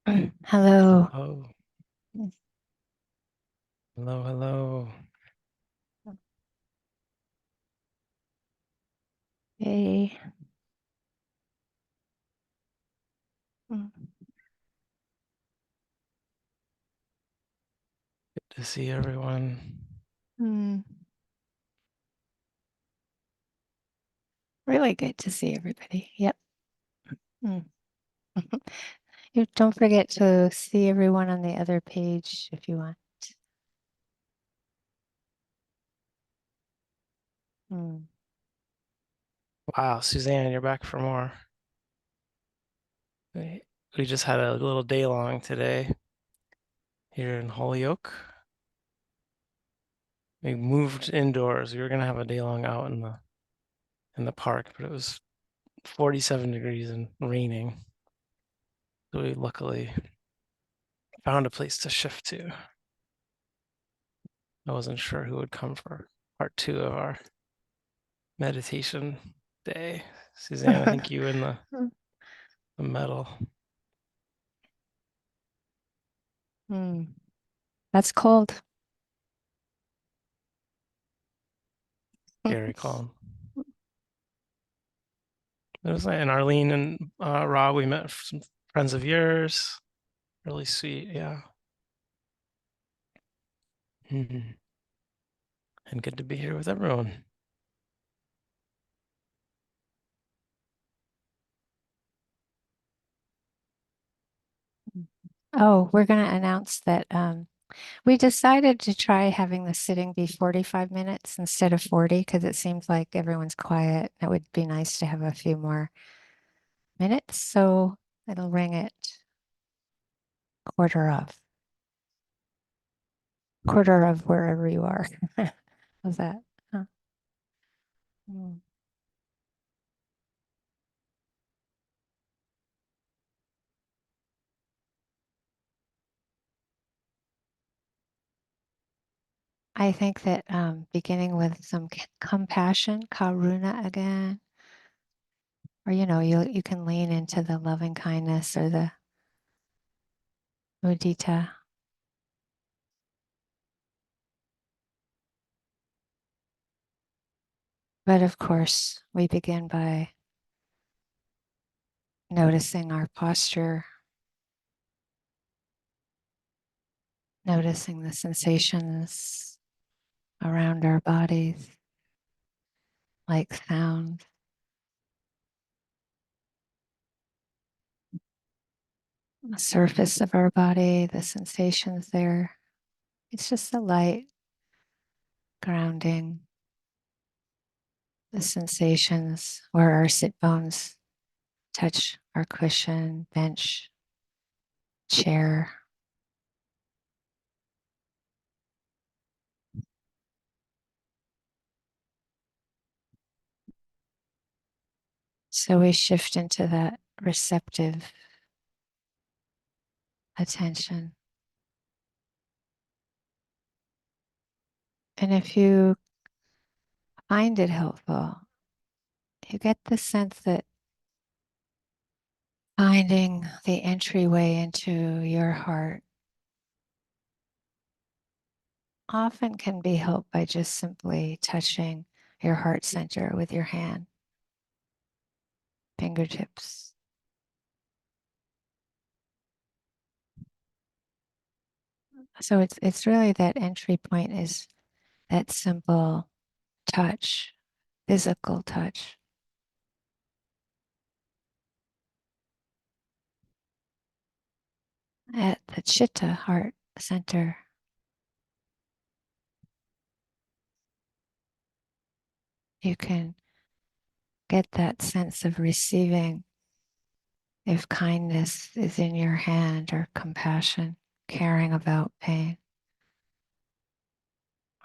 Hello. Oh, hello, hello. Hey. Mm, Good to see everyone. mm, Really good to see everybody. Yep. Mm. You don't forget to see everyone on the other page if you want. Mm. Wow, Suzanne, you're back for more. We just had a little day long today here in Holyoke. We moved indoors. We were gonna have a day long out in the park, but it was 47 degrees and raining. So we luckily found a place to shift to. I wasn't sure who would come for part two of our meditation day. Suzanne, I think you in the middle. Mm. That's cold. Very calm. It was and Arlene and Rob, we met some friends of yours. Really sweet, yeah. Mhm. And good to be here with everyone. Oh, we're going to announce that we decided to try having the sitting be 45 minutes instead of 40 because it seems like everyone's quiet. It would be nice to have a few more minutes. So it'll ring at quarter of. Quarter of wherever you are. How's that? Huh? Mm. I think that beginning with some compassion, karuna again, or you can lean into the loving kindness or the mudita. But of course, we begin by noticing our posture, noticing the sensations around our bodies, like sound, the surface of our body, the sensations there. It's just a light grounding, the sensations where our sit bones touch our cushion, bench, chair. So we shift into that receptive attention. And if you find it helpful, you get the sense that finding the entryway into your heart often can be helped by just simply touching your heart center with your hand, fingertips. So it's really that entry point is that simple touch, physical touch. At the chitta heart center, you can get that sense of receiving if kindness is in your hand or compassion, caring about pain,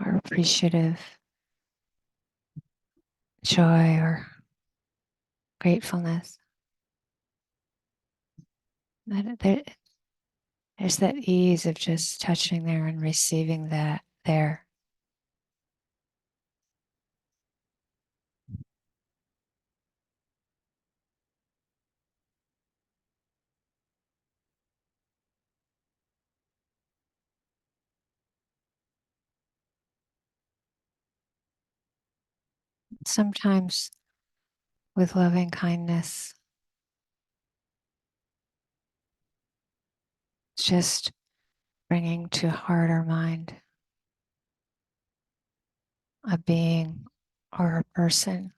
or appreciative joy or gratefulness. There's that ease of just touching there and receiving that there. Sometimes with loving kindness, it's just bringing to heart or mind a being or a person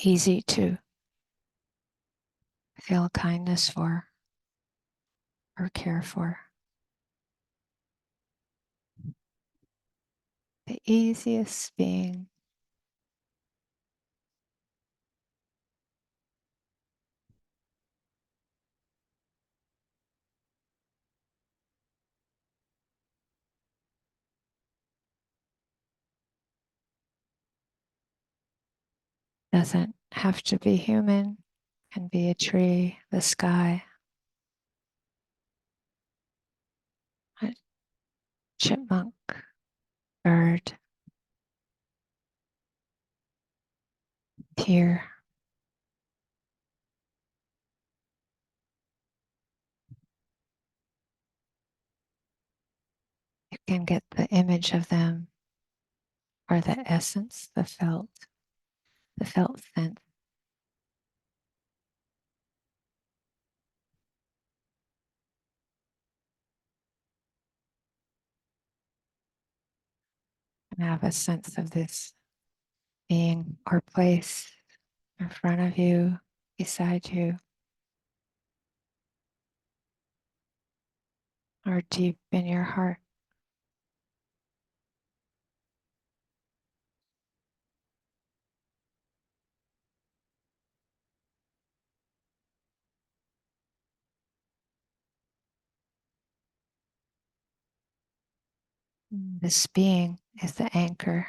easy to feel kindness for or care for. The easiest being. Doesn't have to be human, can be a tree, the sky, a chipmunk, bird, deer. You can get the image of them or the essence, the felt sense, and have a sense of this being or place in front of you, beside you, or deep in your heart. This being is the anchor,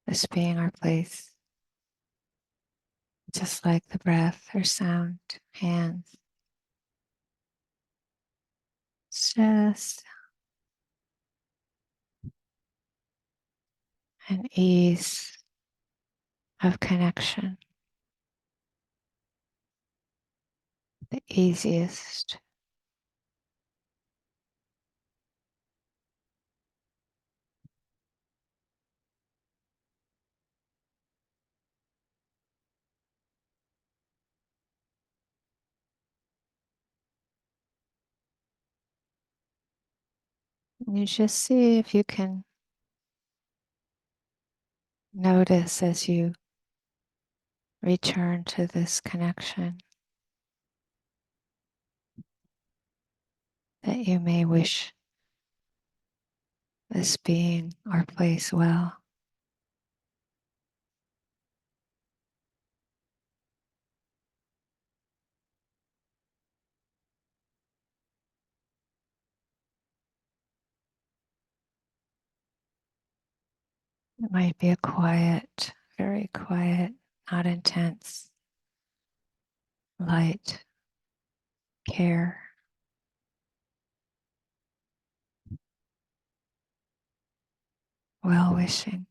this being our place, just like the breath or sound, hands. It's just an ease of connection, the easiest. You just see if you can notice as you return to this connection that you may wish this being or place well. It might be a quiet, very quiet, not intense, light care, well wishing.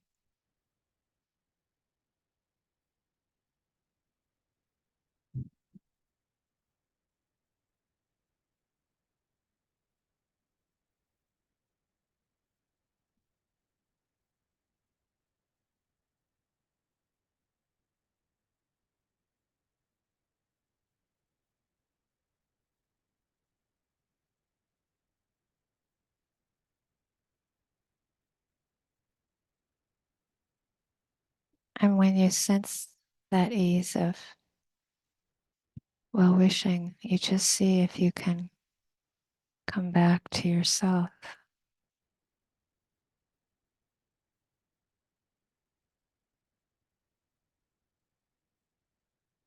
And when you sense that ease of well wishing, you just see if you can come back to yourself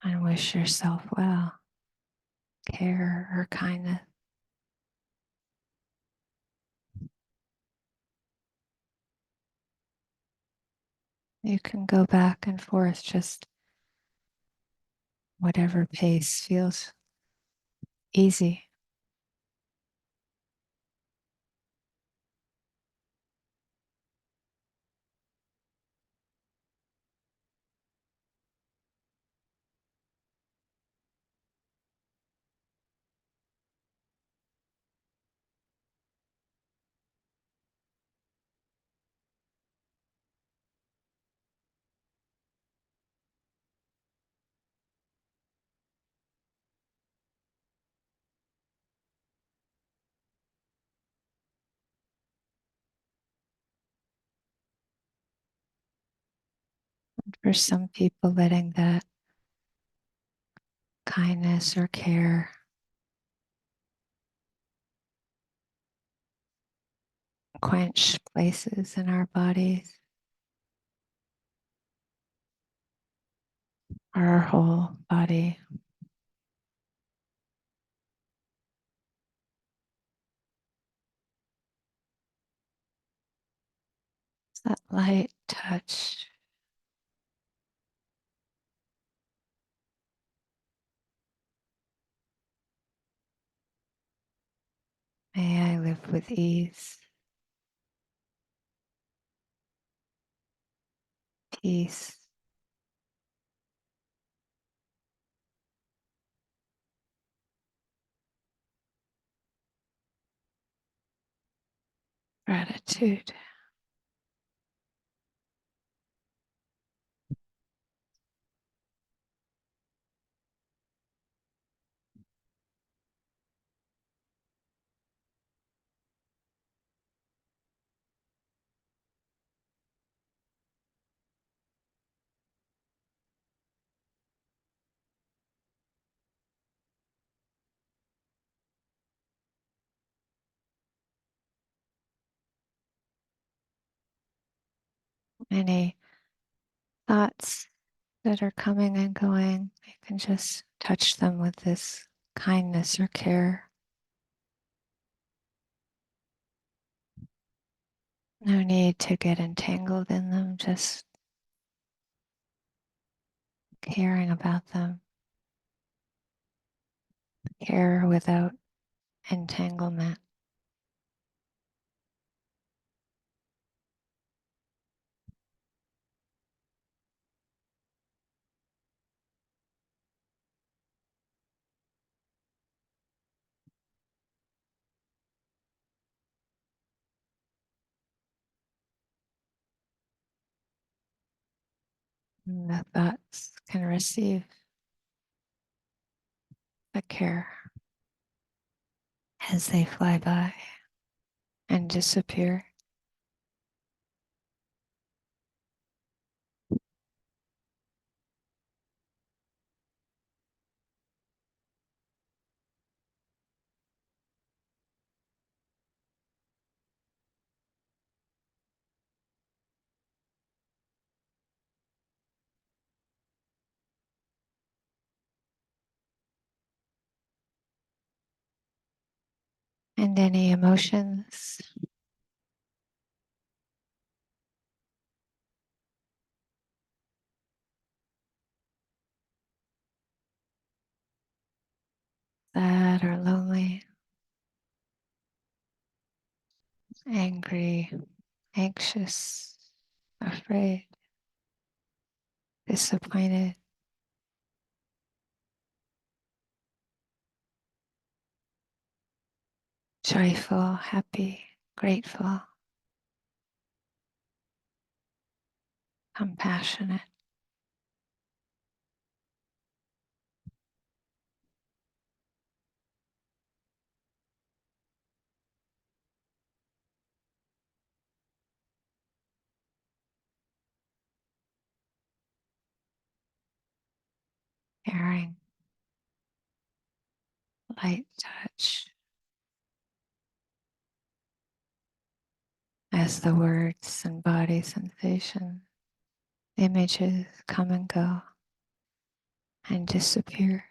and wish yourself well, care or kindness. You can go back and forth, just whatever pace feels easy. For some people, letting that kindness or care quench places in our bodies or our whole body. That light touch. May I live with ease, peace, gratitude. Any thoughts that are coming and going, you can just touch them with this kindness or care. No need to get entangled in them, just caring about them. Care without entanglement. And the thoughts can receive the care as they fly by and disappear. And any emotions sad or lonely, angry, anxious, afraid, disappointed, joyful, happy, grateful, compassionate. Caring, light touch as the words and body sensation, images come and go and disappear.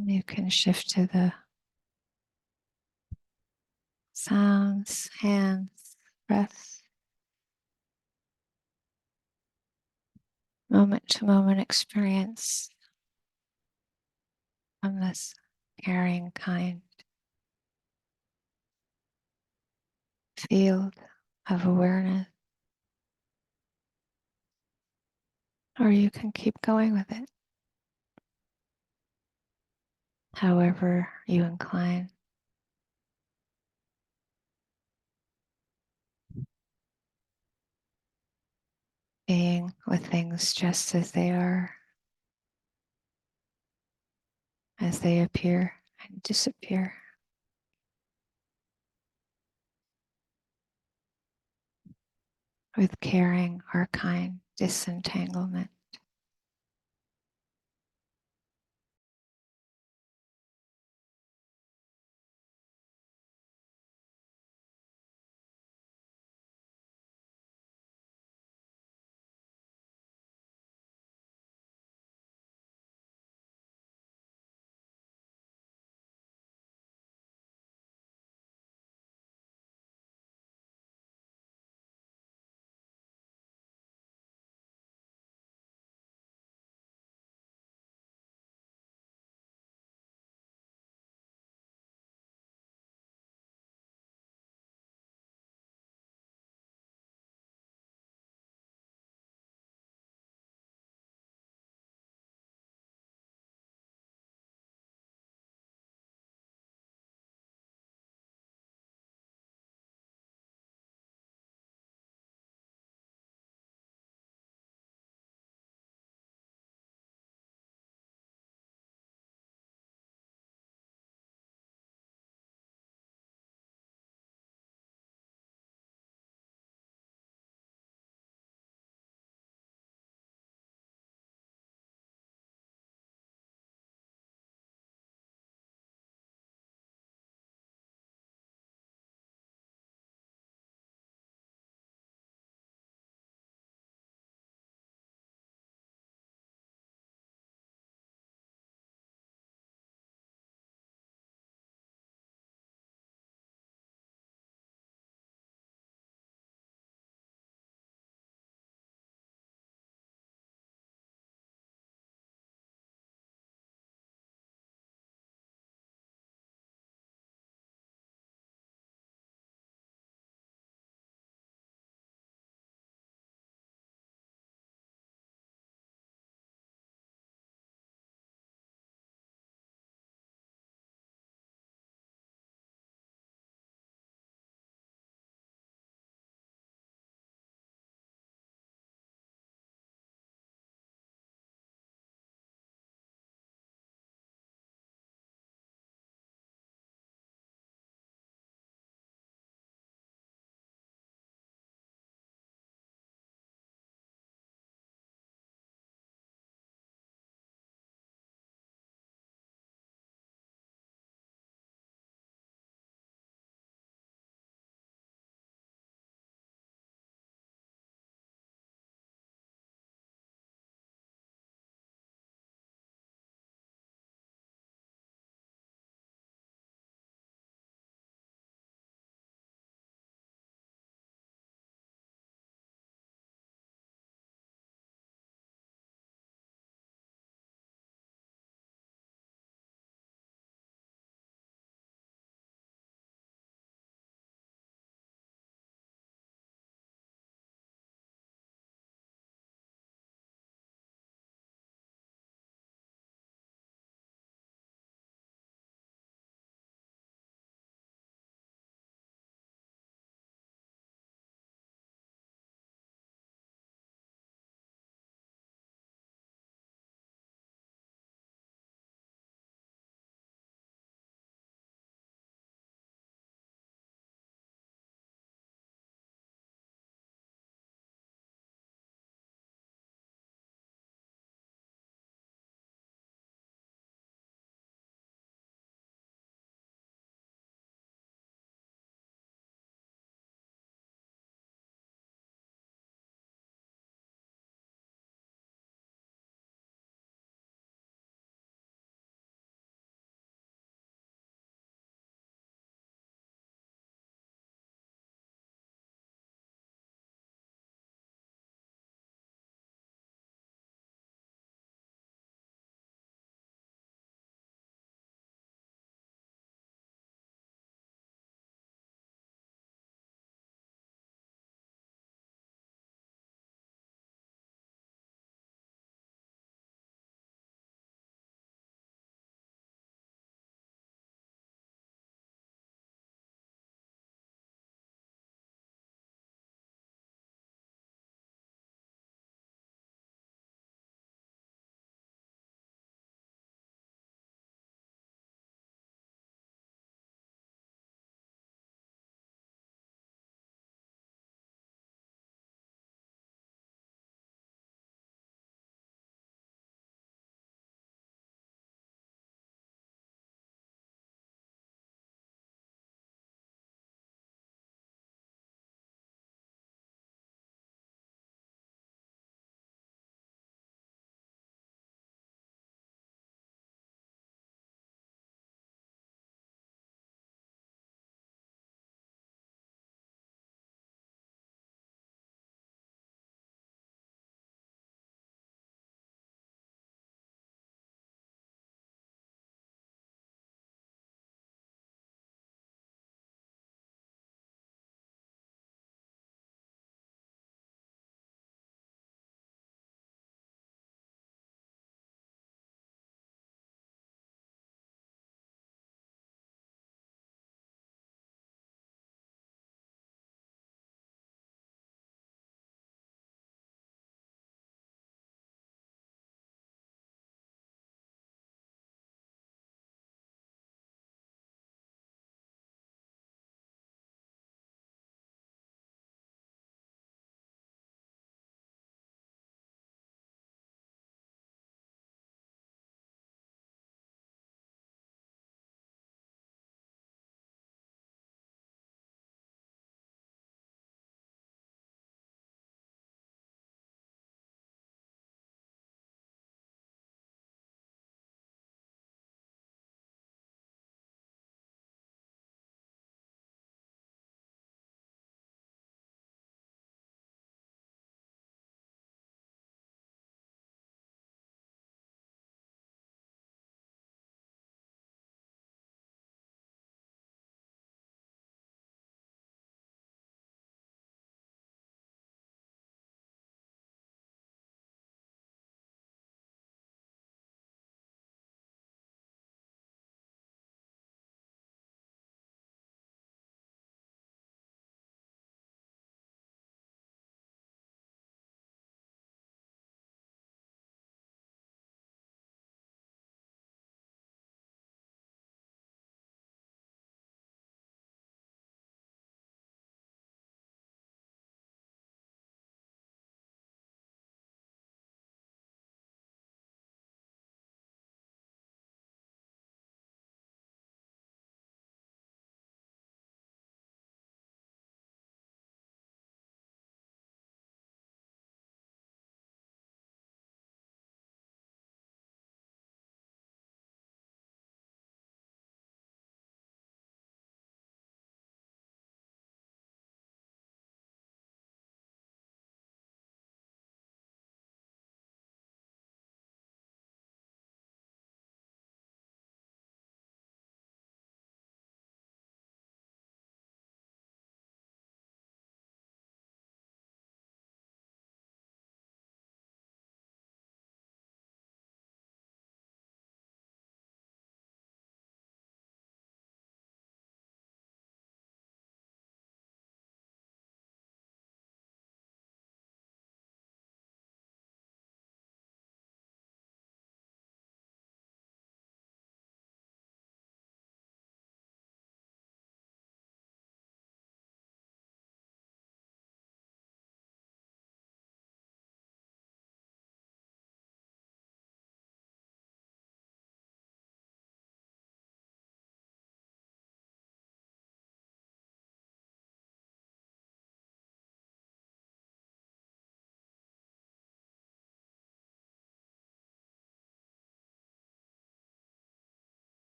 You can shift to the sounds, hands, breath, moment to moment experience from this caring, kind field of awareness. Or you can keep going with it, however you incline. being with things just as they are, as they appear and disappear. With caring or kind disentanglement.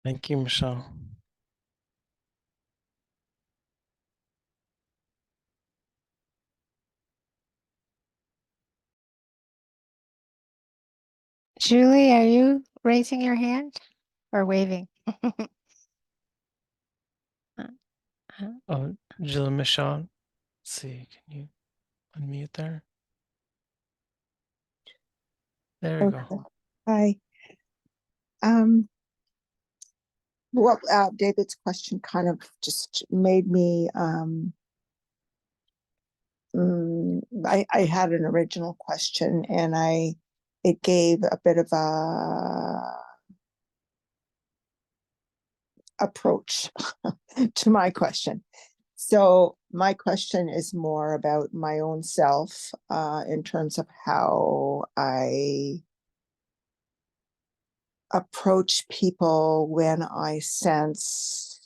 Thank you, Michelle. Julie, are you raising your hand or waving? Uh, uh, Oh, Jill Michelle. Let's see, can you unmute there? There you go. Okay. Hi. Well, David's question kind of just made me, I had an original question and it gave a bit of a approach to my question. So my question is more about my own self, in terms of how I approach people when I sense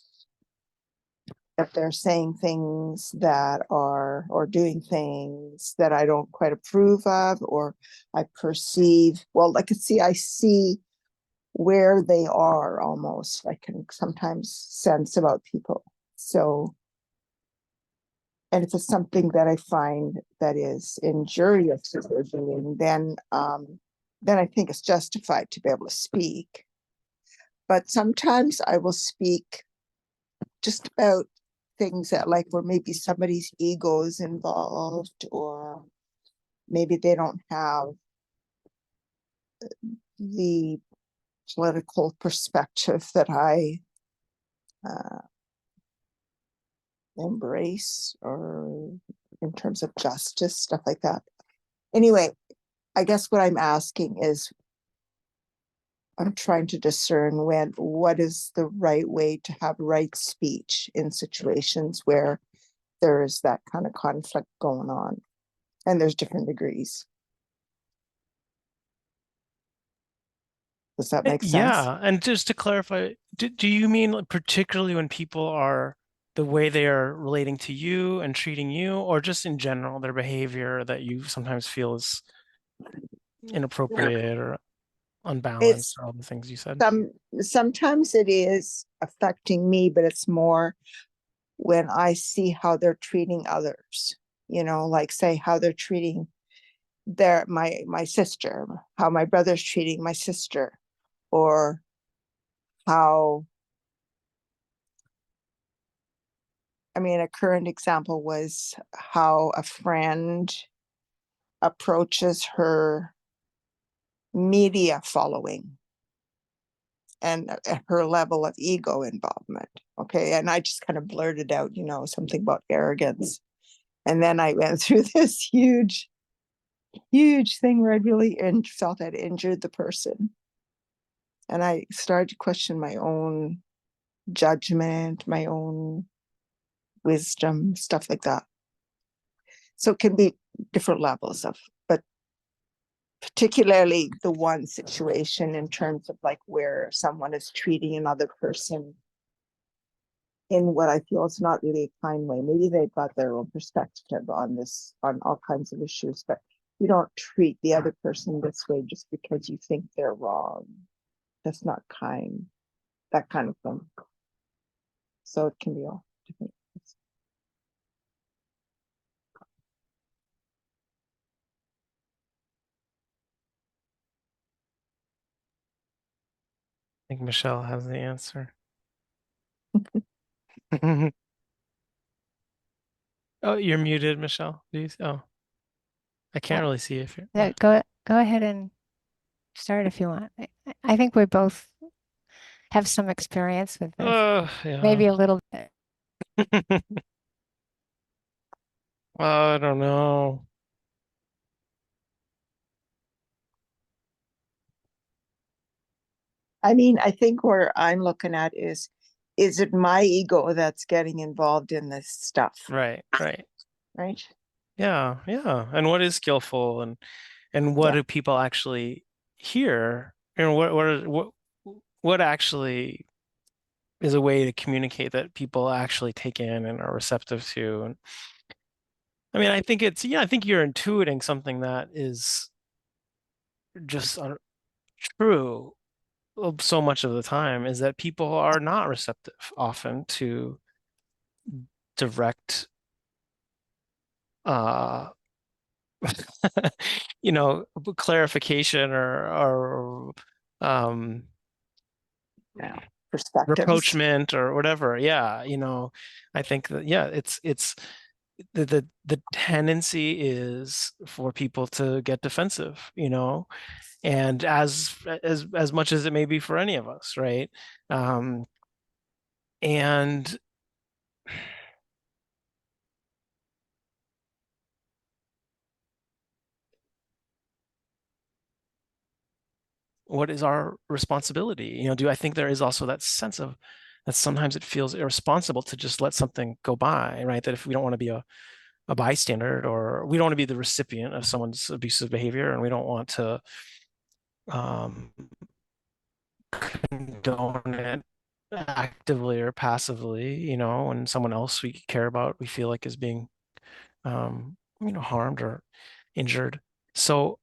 if they're saying things that are or doing things that I don't quite approve of, or I perceive, well, I see where they are almost. I can sometimes sense about people. So, and if it's something that I find that is injurious to their doing, then I think it's justified to be able to speak. But sometimes I will speak just about things that, like, where maybe somebody's ego is involved, or maybe they don't have the political perspective that I uh, embrace, or in terms of justice, stuff like that. Anyway, I guess what I'm asking is, I'm trying to discern what is the right way to have right speech in situations where there is that kind of conflict going on, and there's different degrees. Does that make sense? Yeah, and just to clarify, do you mean like particularly when people are the way they are relating to you and treating you, or just in general, their behavior that you sometimes feel is inappropriate or unbalanced, It's or all the things you said? some sometimes it is affecting me, but it's more when I see how they're treating others. Like, say, how they're treating my sister, how my brother's treating my sister, or how, I mean, a current example was how a friend approaches her media following, and her level of ego involvement. Okay. And I just kind of blurted out, something about arrogance. And then I went through this huge, huge thing where I really felt I'd injured the person. And I started to question my own judgment, my own wisdom, stuff like that. So it can be different levels of, but particularly the one situation in terms of, like, where someone is treating another person in what I feel is not really a kind way. Maybe they've got their own perspective on this, on all kinds of issues, but you don't treat the other person this way just because you think they're wrong. That's not kind, that kind of thing. So it can be all different. I think Michelle has the answer. Oh, you're muted, Michelle. Please. Oh, I can't uh, really see if you're. go ahead and start if you want. I think we both have some experience with this, Oh, yeah. maybe a little bit. I don't know. I mean, I think where I'm looking at is it my ego that's getting involved in this stuff, Right, right. right? Yeah, yeah. And what is skillful, and what Yeah. do people actually hear? And what actually is a way to communicate that people actually take in and are receptive to? And I mean, I think you're intuiting something that is just true. so much of the time is that people are not receptive often to direct uh you know, clarification or Yeah. Perspectives. reproachment or whatever. Yeah, you know, I think that yeah, it's the tendency is for people to get defensive, you know, and as much as it may be for any of us, right? Um, and what is our responsibility? You know, do I think there is also that sense of that sometimes it feels irresponsible to just let something go by, right? That if we don't want to be a bystander or we don't want to be the recipient of someone's abusive behavior and we don't want to um, condone it actively or passively, you know, when someone else we care about we feel like is being you know, harmed or injured. So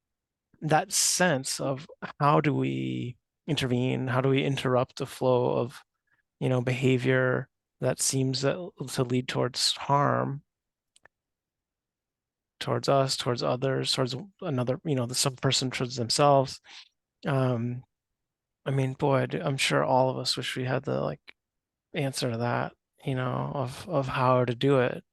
that sense of how do we intervene? How do we interrupt the flow of, you know, behavior that seems to lead towards harm towards us, towards others, towards another, you know, some person towards themselves. Um, I mean, boy, I'm sure all of us wish we had the like answer to that, you know, of how to do it.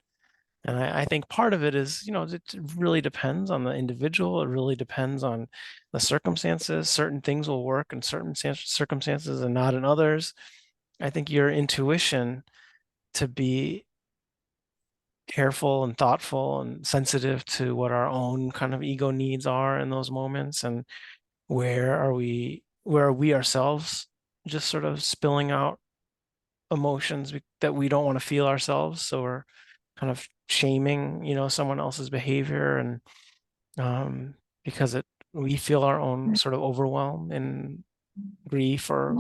And I think part of it is, you know, it really depends on the individual. It really depends on the circumstances. Certain things will work in certain circumstances and not in others. I think your intuition to be careful and thoughtful and sensitive to what our own kind of ego needs are in those moments and where are we ourselves just sort of spilling out emotions that we don't want to feel ourselves. So we're kind of shaming, you know, someone else's behavior and um, because we feel our own sort of overwhelm and grief or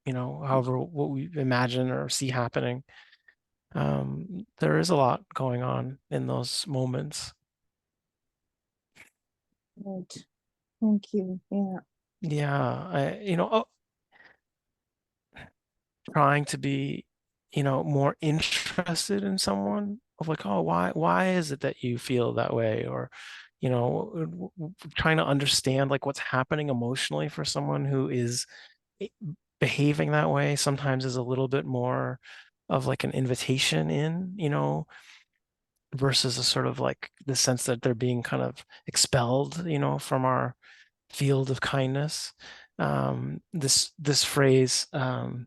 you know, however what we imagine or see happening. There is a lot going on in those moments. Right. Thank you. Yeah. Yeah, you know, trying to be, you know, more interested in someone of like, oh, why is it that you feel that way? Or, you know, trying to understand like what's happening emotionally for someone who is behaving that way sometimes is a little bit more of like an invitation in, you know, versus a sort of like the sense that they're being kind of expelled, you know, from our field of kindness. This phrase, you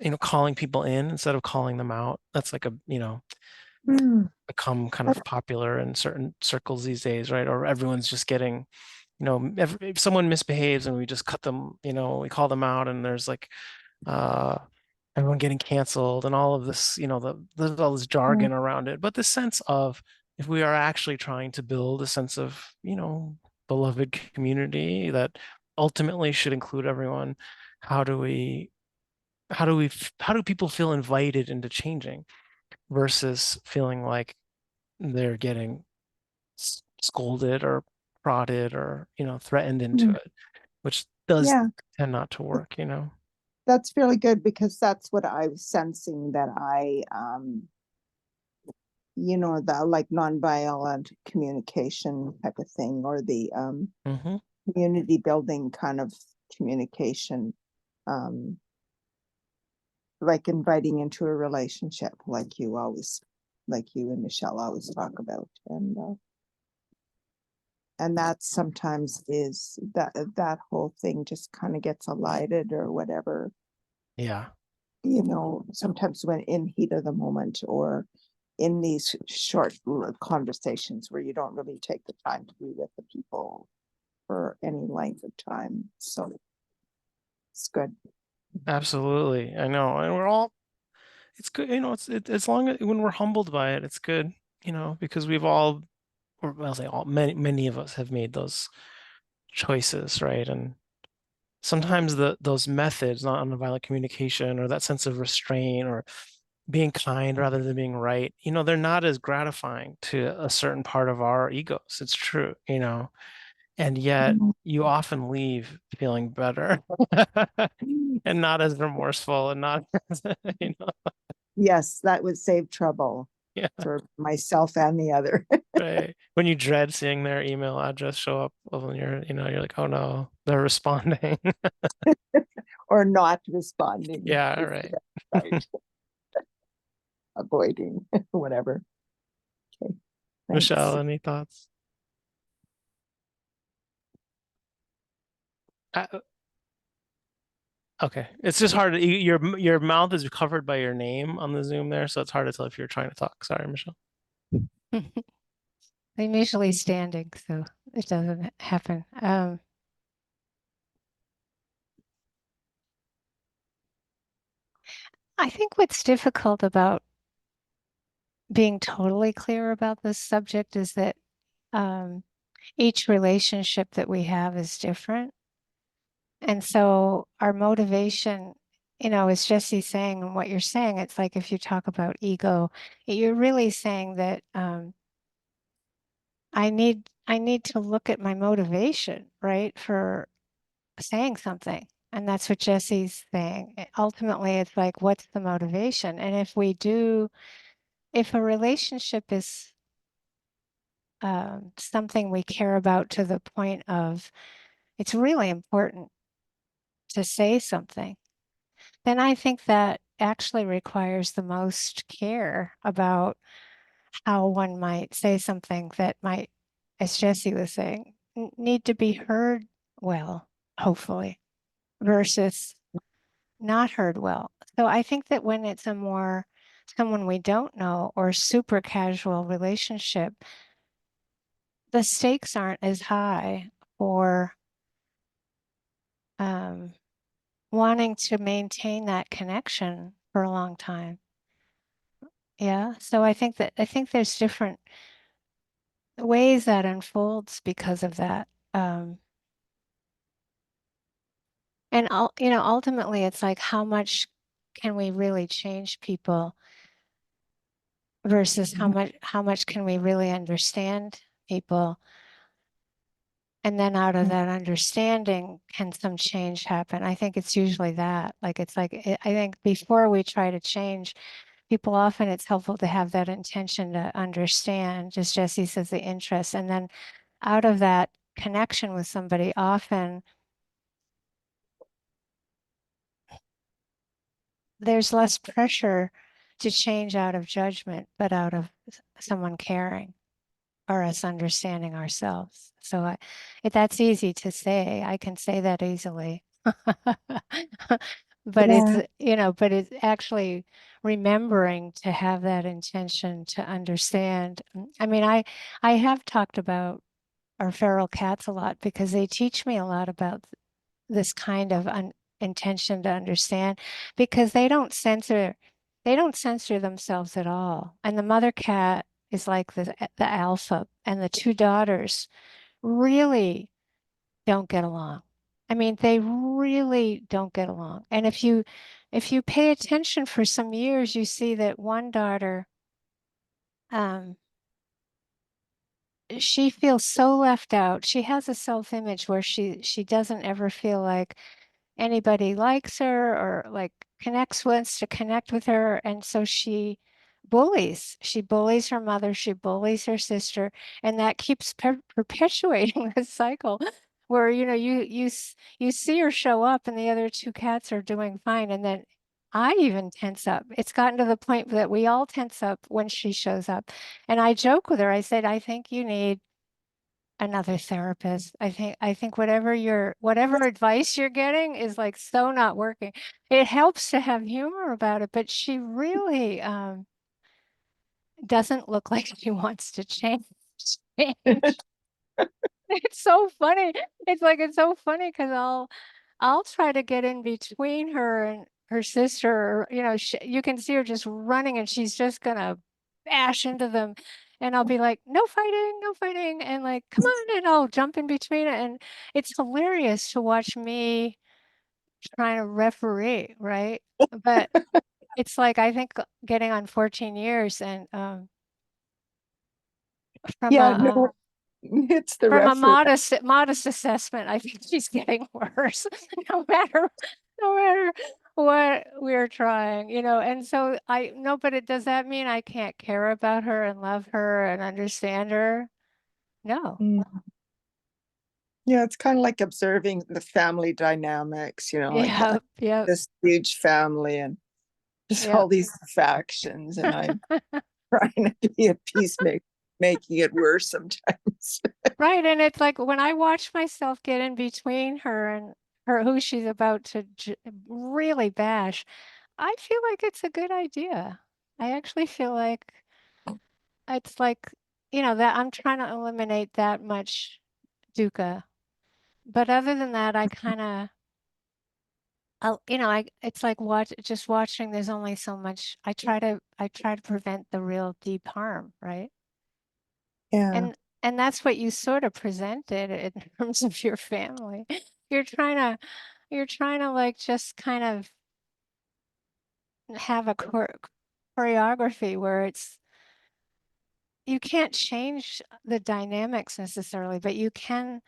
know, calling people in instead of calling them out. That's like a, you know, Mm. become kind of popular in certain circles these days, right? Or everyone's just getting, you know, if someone misbehaves and we just cut them, you know, we call them out and there's like uh everyone getting canceled and all of this, you know, there's all this Yeah. jargon around it. But the sense of if we are actually trying to build a sense of, you know, beloved community that ultimately should include everyone, how do we how do people feel invited into changing versus feeling like they're getting scolded or prodded or, you know, threatened into Mm. it, which does Yeah. tend not to work, you know. That's fairly good because that's what I was sensing that you know, the like nonviolent communication type of thing or the Hmm. community building kind of communication, um, like inviting into a relationship like you and Michelle always talk about. And that sometimes is that whole thing just kind of gets elided or whatever, Yeah, you know, sometimes when in heat of the moment or in these short conversations where you don't really take the time to be with the people for any length of time. So it's good. absolutely. I know. And we're all, it's good, you know, as long as when we're humbled by it, it's good, you know, because we've all, or I'll say all, many of us have made those choices, right? And sometimes those methods, not nonviolent communication or that sense of restraint or being kind rather than being right, you know, they're not as gratifying to a certain part of our egos. It's true, you know, And yet Mhm. you often leave feeling better and not as remorseful and not, you know, Yes, that would save trouble yeah, for myself and the other. right. When you dread seeing their email address show up when you're like, oh no, they're responding. Or not responding. Yeah, right. Right. Avoiding, whatever. Okay, thanks. Michelle, any thoughts? Uh, okay, it's just hard. Your mouth is covered by your name on the Zoom there, so it's hard to tell if you're trying to talk. Sorry, Michelle. I'm usually standing, so it doesn't happen. I think what's difficult about being totally clear about this subject is that um, each relationship that we have is different. And so our motivation, as Jesse's saying and what you're saying, it's like if you talk about ego, you're really saying that I need to look at my motivation, right, for saying something. And that's what Jesse's saying. Ultimately, it's like, what's the motivation? And if a relationship is something we care about to the point of it's really important to say something, then I think that actually requires the most care about how one might say something that might, as Jesse was saying, need to be heard well, hopefully, versus not heard well. So I think that when it's someone we don't know or super casual relationship, the stakes aren't as high for um, wanting to maintain that connection for a long time. Yeah. So I think there's different ways that unfolds because of that. And ultimately it's like how much can we really change people versus how much can we really understand people? And then out of that understanding, can some change happen? I think it's usually that. Like it's like I think before we try to change people, often it's helpful to have that intention to understand, just Jesse says, the interest. And then out of that connection with somebody, often there's less pressure to change out of judgment, but out of someone caring or us understanding ourselves. So that's easy to say. I can say that easily. But Yeah. but it's actually remembering to have that intention to understand. I mean, I have talked about our feral cats a lot because they teach me a lot about this kind of intention to understand because they don't censor themselves at all. And the mother cat is like the alpha, and the two daughters really don't get along. I mean, they really don't get along. And if you pay attention for some years, you see that one daughter, um, she feels so left out. She has a self-image where she doesn't ever feel like anybody likes her or like wants to connect with her. And so she bullies her mother, she bullies her sister, and that keeps perpetuating this cycle where, you see her show up and the other two cats are doing fine. And then I even tense up. It's gotten to the point that we all tense up when she shows up. And I joke with her. I said, I think you need another therapist. I think whatever advice you're getting is like so not working. It helps to have humor about it, but she really doesn't look like she wants to change. Change. It's so funny. It's so funny because I'll try to get in between her and her sister. Or, you can see her just running, and she's just gonna bash into them. And I'll be like, no fighting, no fighting. And like, come on. And I'll jump in between it. And it's hilarious to watch me trying to referee, right? But it's like, I think getting on 14 years and from Yeah, no, It's the From a referendum. modest assessment, I think she's getting worse, no matter what we're trying, you know. And so I no, but does that mean I can't care about her and love her and understand her? No. Yeah, it's kind of like observing the family dynamics, like Yep, yep, this huge family and just yep. all these factions, and I'm trying to be a peacemaker, making it worse sometimes. Right, and it's like when I watch myself get in between her and her who she's about to really bash, I feel like it's a good idea. I actually feel like it's like, that I'm trying to eliminate that much dukkha. But other than that, I kind of, it's like just watching. There's only so much. I try to prevent the real deep harm, right? Yeah, And that's what you sort of presented in terms of your family. You're trying to, you're trying to like just kind of have a choreography where you can't change the dynamics necessarily, but you can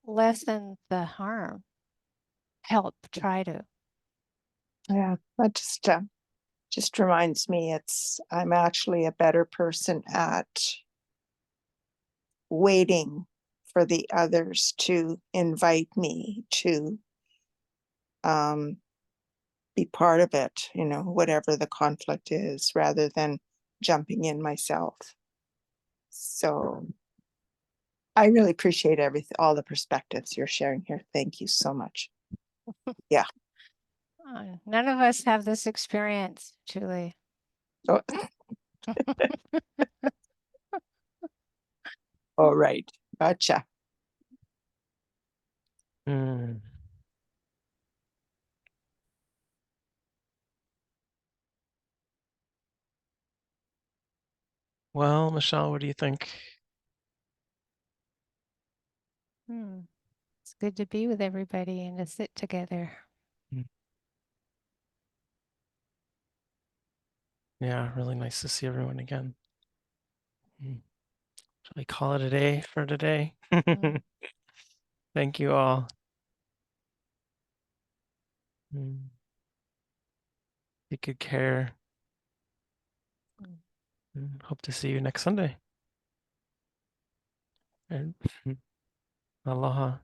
lessen the harm. Help, try to. yeah. That just reminds me I'm actually a better person at waiting for the others to invite me to um be part of it, whatever the conflict is, rather than jumping in myself. So I really appreciate all the perspectives you're sharing here. Thank you so much. Yeah. None of us have this experience, Julie. Oh, all right. Gotcha. Hmm. Well, Michelle, what do you think? It's good to be with everybody and to sit together. Yeah, really nice to see everyone again. Shall we call it a day for today? Mm. Thank you all. Take good care. Hope to see you next Sunday. And aloha.